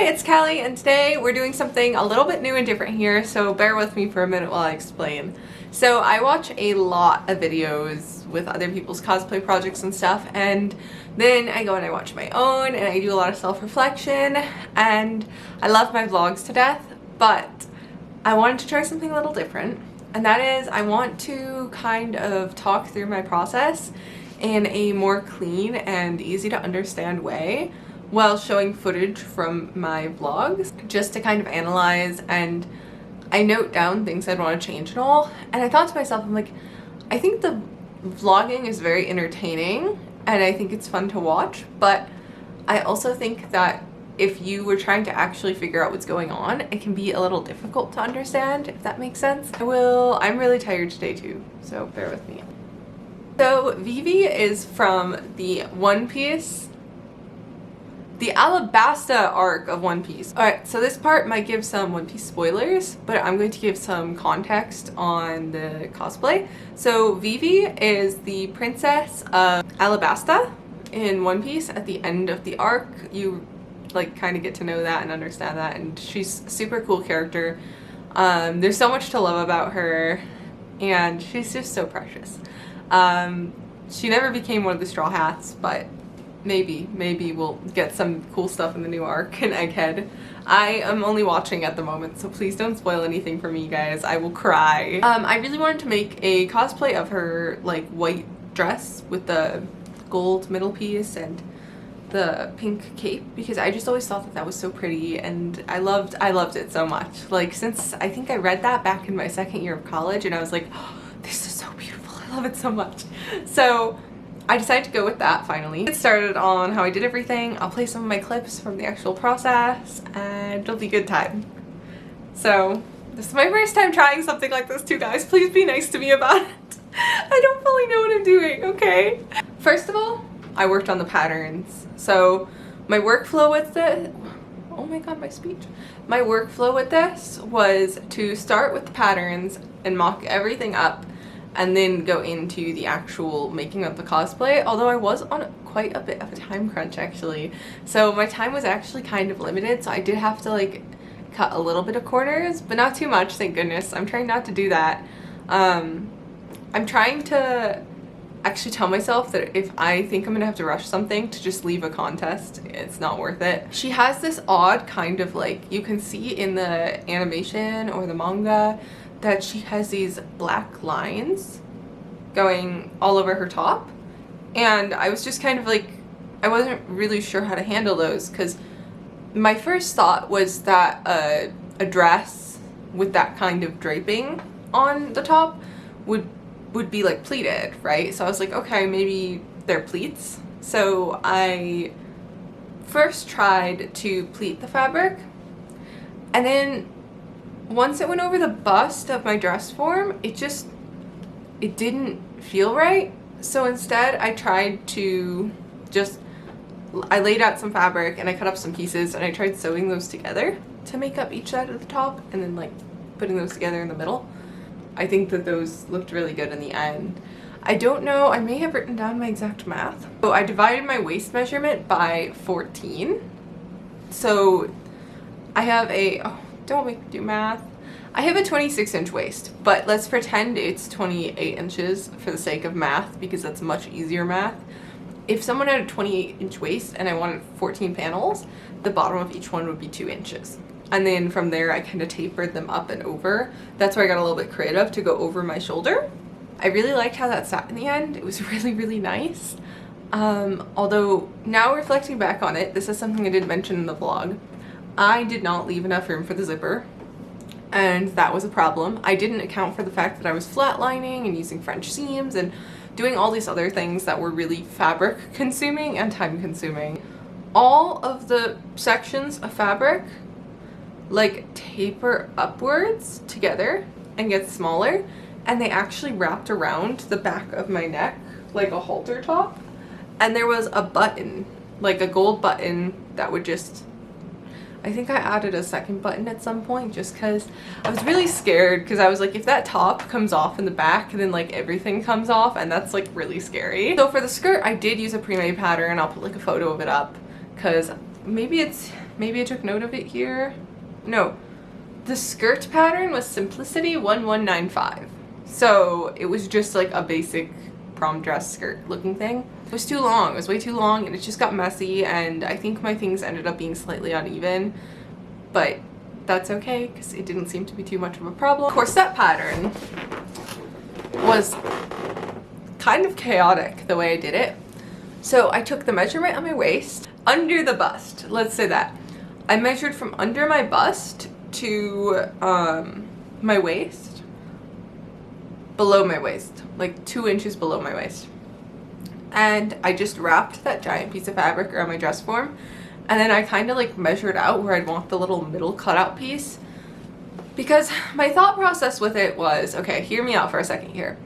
it's Callie, and today we're doing something a little bit new and different here, so bear with me for a minute while I explain. So I watch a lot of videos with other people's cosplay projects and stuff, and then I go and I watch my own and I do a lot of self-reflection, and I love my vlogs to death, but I wanted to try something a little different, and that is I want to kind of talk through my process in a more clean and easy to understand way while showing footage from my vlogs, just to kind of analyze, and I note down things I'd want to change and all. And I thought to myself, I'm like, I think the vlogging is very entertaining and I think it's fun to watch, but I also think that if you were trying to actually figure out what's going on, it can be a little difficult to understand, if that makes sense. I'm really tired today too, so bear with me. So Vivi is from the One Piece, the Alabasta arc of One Piece. Alright, so this part might give some One Piece spoilers, but I'm going to give some context on the cosplay. So Vivi is the princess of Alabasta in One Piece. At the end of the arc, you like kind of get to know that and understand that, and she's a super cool character. There's so much to love about her, and she's just so precious. She never became one of the Straw Hats, but maybe we'll get some cool stuff in the new arc in Egghead. I am only watching at the moment, so please don't spoil anything for me, guys. I will cry. I really wanted to make a cosplay of her like white dress with the gold middle piece and the pink cape, because I just always thought that that was so pretty, and I loved it so much. Like, since I think I read that back in my second year of college, and I was like, oh, this is so beautiful. I love it so much. So I decided to go with that finally. Get started on how I did everything. I'll play some of my clips from the actual process and it'll be a good time. So this is my first time trying something like this too, guys. Please be nice to me about it. I don't fully know what I'm doing, okay? First of all, I worked on the patterns. So my workflow with this, oh my god, my speech. My workflow with this was to start with the patterns and mock everything up, and then go into the actual making of the cosplay, although I was on quite a bit of a time crunch actually. So my time was actually kind of limited, so I did have to like cut a little bit of corners, but not too much, thank goodness. I'm trying not to do that. I'm trying to actually tell myself that if I think I'm gonna have to rush something, to just leave a contest. It's not worth it. She has this odd kind of like, you can see in the animation or the manga, that she has these black lines going all over her top, and I was just kind of like, I wasn't really sure how to handle those, because my first thought was that a dress with that kind of draping on the top would be like pleated, right? So I was like, okay, maybe they're pleats. So I first tried to pleat the fabric, and then once it went over the bust of my dress form, it didn't feel right. So instead I tried to I laid out some fabric and I cut up some pieces and I tried sewing those together to make up each side of the top, and then like putting those together in the middle. I think that those looked really good in the end. I don't know, I may have written down my exact math. So I divided my waist measurement by 14. So I have don't make me do math. I have a 26-inch waist, but let's pretend it's 28 inches for the sake of math, because that's much easier math. If someone had a 28-inch waist and I wanted 14 panels, the bottom of each one would be 2 inches. And then from there, I kind of tapered them up and over. That's where I got a little bit creative to go over my shoulder. I really liked how that sat in the end. It was really, really nice. Although now reflecting back on it, this is something I did mention in the vlog. I did not leave enough room for the zipper, and that was a problem. I didn't account for the fact that I was flatlining and using French seams and doing all these other things that were really fabric consuming and time consuming. All of the sections of fabric like taper upwards together and get smaller, and they actually wrapped around the back of my neck like a halter top, and there was a button, like a gold button, that would just, I think I added a second button at some point just because I was really scared, because I was like, if that top comes off in the back, then like everything comes off, and that's like really scary. So for the skirt, I did use a pre-made pattern. I'll put like a photo of it up, because maybe it's maybe I took note of it here. No, the skirt pattern was Simplicity 1195. So it was just like a basic prom dress skirt looking thing. It was too long, it was way too long, and it just got messy, and I think my things ended up being slightly uneven, but that's okay because it didn't seem to be too much of a problem. Corset pattern was kind of chaotic the way I did it. So I took the measurement on my waist, under the bust, let's say that. I measured from under my bust to my waist, below my waist, like 2 inches below my waist. And I just wrapped that giant piece of fabric around my dress form, and then I kind of like measured out where I'd want the little middle cutout piece, because my thought process with it was, okay, hear me out for a second here.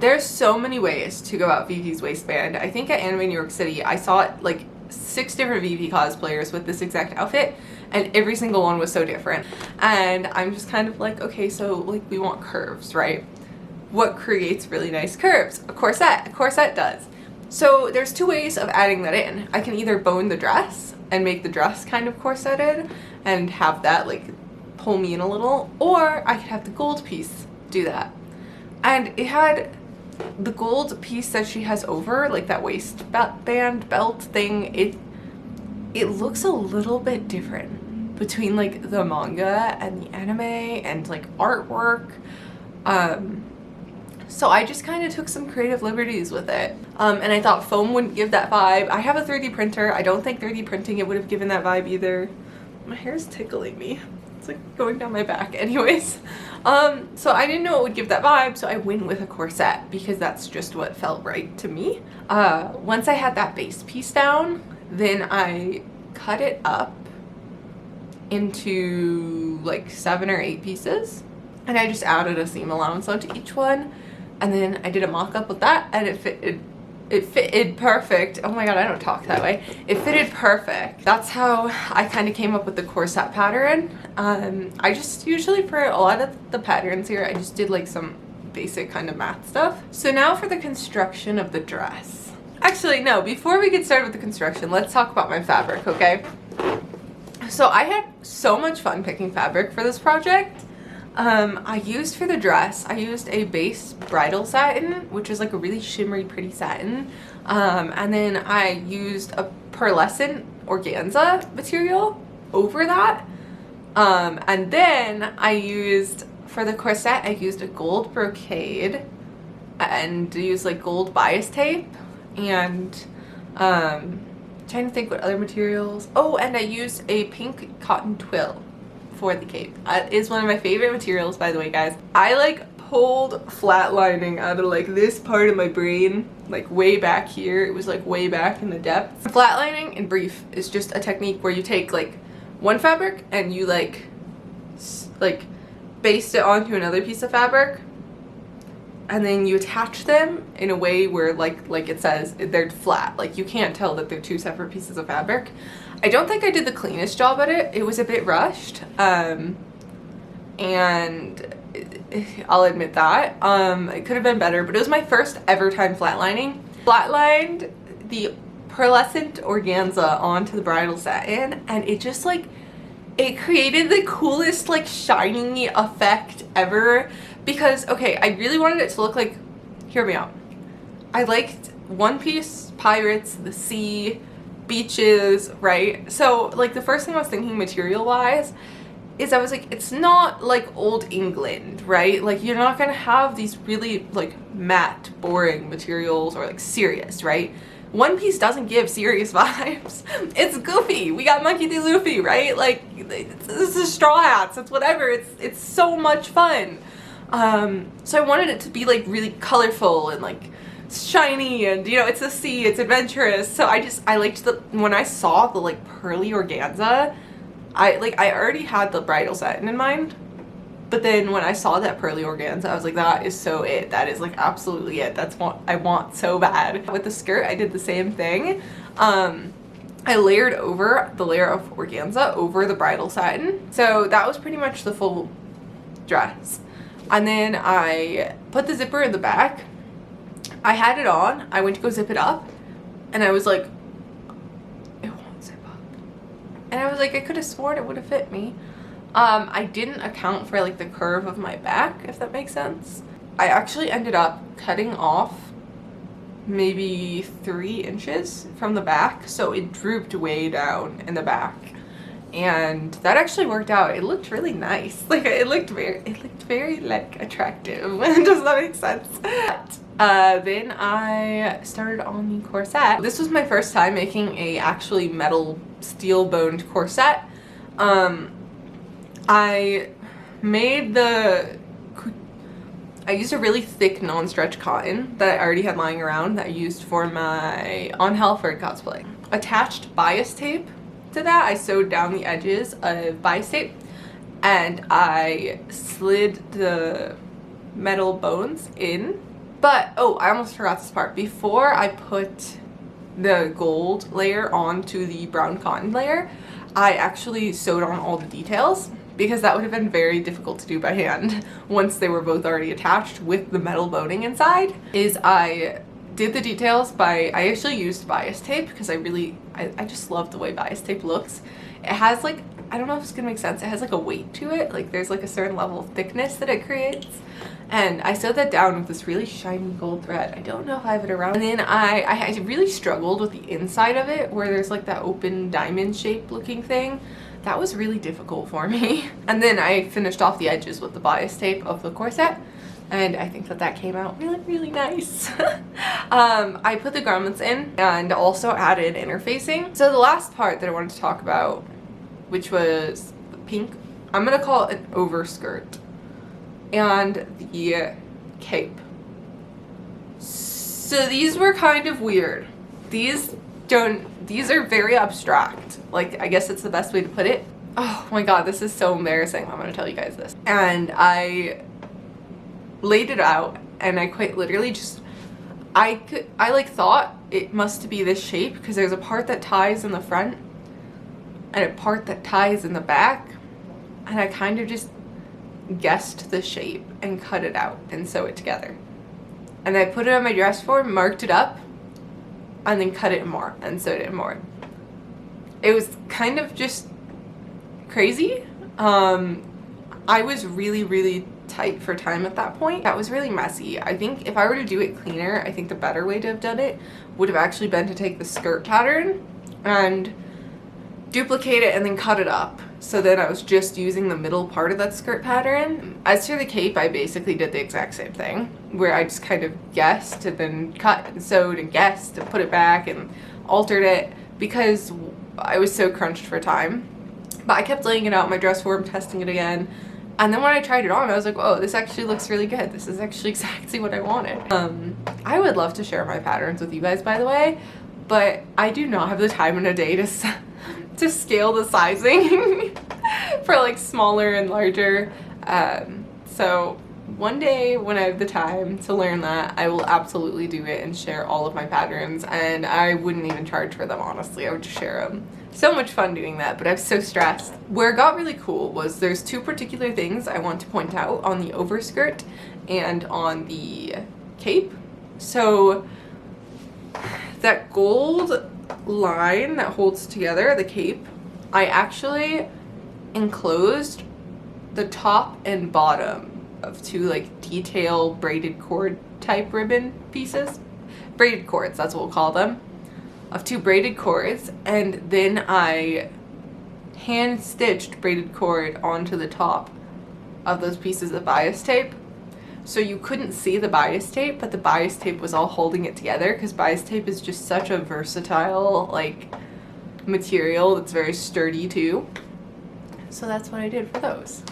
There's so many ways to go out Vivi's waistband. I think at Anime New York City, I saw it like 6 different Vivi cosplayers with this exact outfit, and every single one was so different. And I'm just kind of like, okay, so like we want curves, right? What creates really nice curves? A corset. A corset does. So there's 2 ways of adding that in. I can either bone the dress and make the dress kind of corseted and have that like pull me in a little, or I could have the gold piece do that. And it had the gold piece that she has over, like that waistband belt thing, it looks a little bit different between like the manga and the anime and like artwork. So I just kind of took some creative liberties with it. And I thought foam wouldn't give that vibe. I have a 3D printer. I don't think 3D printing it would have given that vibe either. My hair's tickling me. It's like going down my back. Anyways. So I didn't know it would give that vibe, so I went with a corset because that's just what felt right to me. Once I had that base piece down, then I cut it up into like 7 or 8 pieces. And I just added a seam allowance onto each one. And then I did a mock-up with that, and it fitted perfect. Oh my god, I don't talk that way. It fitted perfect. That's how I kind of came up with the corset pattern. I just usually, for a lot of the patterns here, I just did like some basic kind of math stuff. So now for the construction of the dress. Actually, no, before we get started with the construction, let's talk about my fabric, okay? So I had so much fun picking fabric for this project. I used for the dress, I used a base bridal satin, which is like a really shimmery, pretty satin. And then I used a pearlescent organza material over that. And then I used, for the corset, I used a gold brocade and used like gold bias tape and, trying to think what other materials. Oh, and I used a pink cotton twill for the cape. That is one of my favorite materials, by the way, guys. I like pulled flatlining out of like this part of my brain, like way back here. It was like way back in the depths. Flatlining, in brief, is just a technique where you take like one fabric and you like baste it onto another piece of fabric, and then you attach them in a way where like it says they're flat. Like you can't tell that they're 2 separate pieces of fabric. I don't think I did the cleanest job at it. It was a bit rushed, and I'll admit that. It could have been better, but it was my first ever time flatlining. Flatlined the pearlescent organza onto the bridal satin, and it just like, it created the coolest like shiny effect ever. Because, okay, I really wanted it to look like, hear me out. I liked One Piece, pirates, the sea, beaches, right? So like the first thing I was thinking material wise is I was like, it's not like old England, right? Like you're not gonna have these really like matte, boring materials or like serious, right? One Piece doesn't give serious vibes. It's goofy. We got Monkey D. Luffy, right? Like this is Straw Hats. It's whatever. It's so much fun. So I wanted it to be like really colorful and like shiny, and you know, it's the sea, it's adventurous. So I liked when I saw the like pearly organza, I already had the bridal satin in mind, but then when I saw that pearly organza, I was like, that is so it. That is like absolutely it. That's what I want so bad. With the skirt, I did the same thing. I layered over the layer of organza over the bridal satin. So that was pretty much the full dress. And then I put the zipper in the back. I had it on. I went to go zip it up, and I was like, it won't zip up. and I was like, I could have sworn it would have fit me. I didn't account for like the curve of my back, if that makes sense. I actually ended up cutting off maybe 3 inches from the back, so it drooped way down in the back, and that actually worked out. It looked really nice. Like it looked very like attractive. Does that make sense? But, then I started on the corset. This was my first time making a actually metal steel boned corset. I used a really thick non-stretch cotton that I already had lying around that I used for my On Halford cosplay. Attached bias tape to that. I sewed down the edges of bias tape and I slid the metal bones in. But, oh, I almost forgot this part. Before I put the gold layer onto the brown cotton layer, I actually sewed on all the details, because that would have been very difficult to do by hand once they were both already attached with the metal boning inside. I did the details I actually used bias tape because I just love the way bias tape looks. It has like, I don't know if it's gonna make sense, it has like a weight to it, like there's like a certain level of thickness that it creates. And I sewed that down with this really shiny gold thread. I don't know if I have it around. And then I really struggled with the inside of it where there's like that open diamond shape looking thing. That was really difficult for me. And then I finished off the edges with the bias tape of the corset, and I think that came out really, really nice. I put the grommets in and also added interfacing. So the last part that I wanted to talk about, which was the pink, I'm gonna call it an overskirt, and the cape. So these were kind of weird. These are very abstract. Like, I guess it's the best way to put it. Oh my god, this is so embarrassing. I'm gonna tell you guys this. And I laid it out and I quite literally just, I like thought it must be this shape because there's a part that ties in the front and a part that ties in the back, and I kind of just guessed the shape and cut it out and sew it together. And I put it on my dress form, marked it up, and then cut it more and sewed it more. It was kind of just crazy. I was really, really tight for time at that point. That was really messy. I think if I were to do it cleaner, I think the better way to have done it would have actually been to take the skirt pattern and duplicate it and then cut it up. So then I was just using the middle part of that skirt pattern. As for the cape, I basically did the exact same thing, where I just kind of guessed and then cut and sewed and guessed and put it back and altered it because I was so crunched for time. But I kept laying it out in my dress form, testing it again. And then when I tried it on, I was like, oh, this actually looks really good. This is actually exactly what I wanted. I would love to share my patterns with you guys, by the way, but I do not have the time in a day to scale the sizing for like smaller and larger. So one day when I have the time to learn that, I will absolutely do it and share all of my patterns, and I wouldn't even charge for them, honestly. I would just share them. So much fun doing that, but I'm so stressed. Where it got really cool was there's 2 particular things I want to point out on the overskirt and on the cape. So that gold line that holds together the cape, I actually enclosed the top and bottom of 2 like detail braided cord type ribbon pieces. Braided cords, that's what we'll call them. Of 2 braided cords, and then I hand stitched braided cord onto the top of those pieces of bias tape. So you couldn't see the bias tape, but the bias tape was all holding it together because bias tape is just such a versatile like material that's very sturdy too. So that's what I did for those.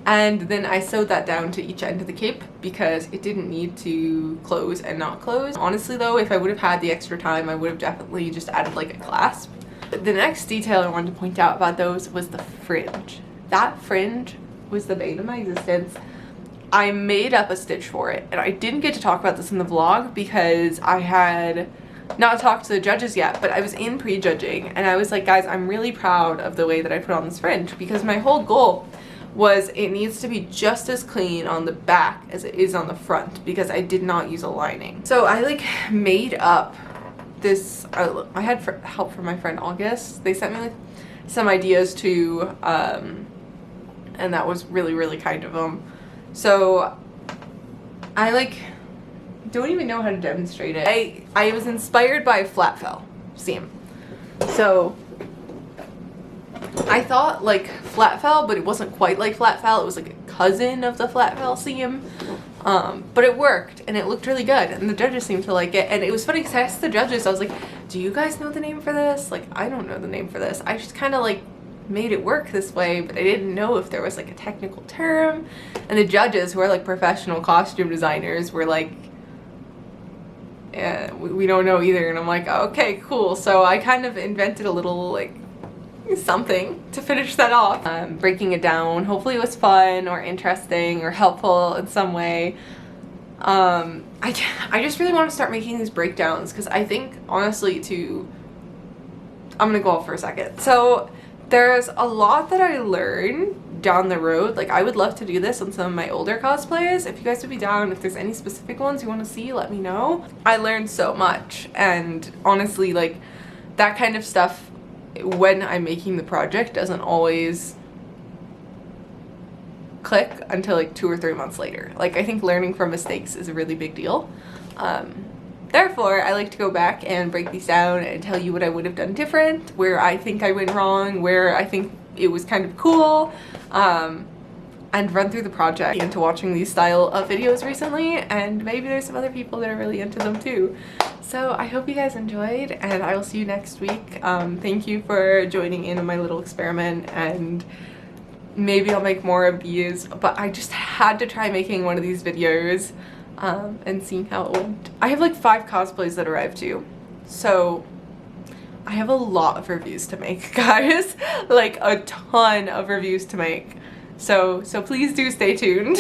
And then I sewed that down to each end of the cape because it didn't need to close and not close. Honestly though, if I would have had the extra time, I would have definitely just added like a clasp. The next detail I wanted to point out about those was the fringe. That fringe was the bane of my existence. I made up a stitch for it, and I didn't get to talk about this in the vlog because I had not talked to the judges yet, but I was in pre-judging and I was like, guys, I'm really proud of the way that I put on this fringe because my whole goal was it needs to be just as clean on the back as it is on the front because I did not use a lining. So I like made up this, I had help from my friend August. They sent me like some ideas too, and that was really, really kind of them. So I like don't even know how to demonstrate it. I was inspired by flat fell seam. So I thought like flat fell, but it wasn't quite like flat fell. It was like a cousin of the flat fell seam. But it worked and it looked really good and the judges seemed to like it. And it was funny because I asked the judges, I was like, do you guys know the name for this? Like, I don't know the name for this. I just kind of like made it work this way, but I didn't know if there was like a technical term. And the judges, who are like professional costume designers, were like, yeah, we don't know either. And I'm like, okay, cool. So I kind of invented a little like something to finish that off. Breaking it down. Hopefully it was fun or interesting or helpful in some way. I just really want to start making these breakdowns because I think honestly I'm gonna go off for a second. So there's a lot that I learned down the road. Like I would love to do this on some of my older cosplays. If you guys would be down, if there's any specific ones you want to see, let me know. I learned so much, and honestly like that kind of stuff when I'm making the project doesn't always click until like 2 or 3 months later. Like I think learning from mistakes is a really big deal. Therefore, I like to go back and break these down and tell you what I would have done different, where I think I went wrong, where I think it was kind of cool, and run through the project. Into watching these style of videos recently, and maybe there's some other people that are really into them too. So I hope you guys enjoyed, and I will see you next week. Thank you for joining in on my little experiment, and maybe I'll make more of these, but I just had to try making one of these videos and seeing how it went. I have like 5 cosplays that arrived too, so I have a lot of reviews to make, guys. Like a ton of reviews to make. So please do stay tuned.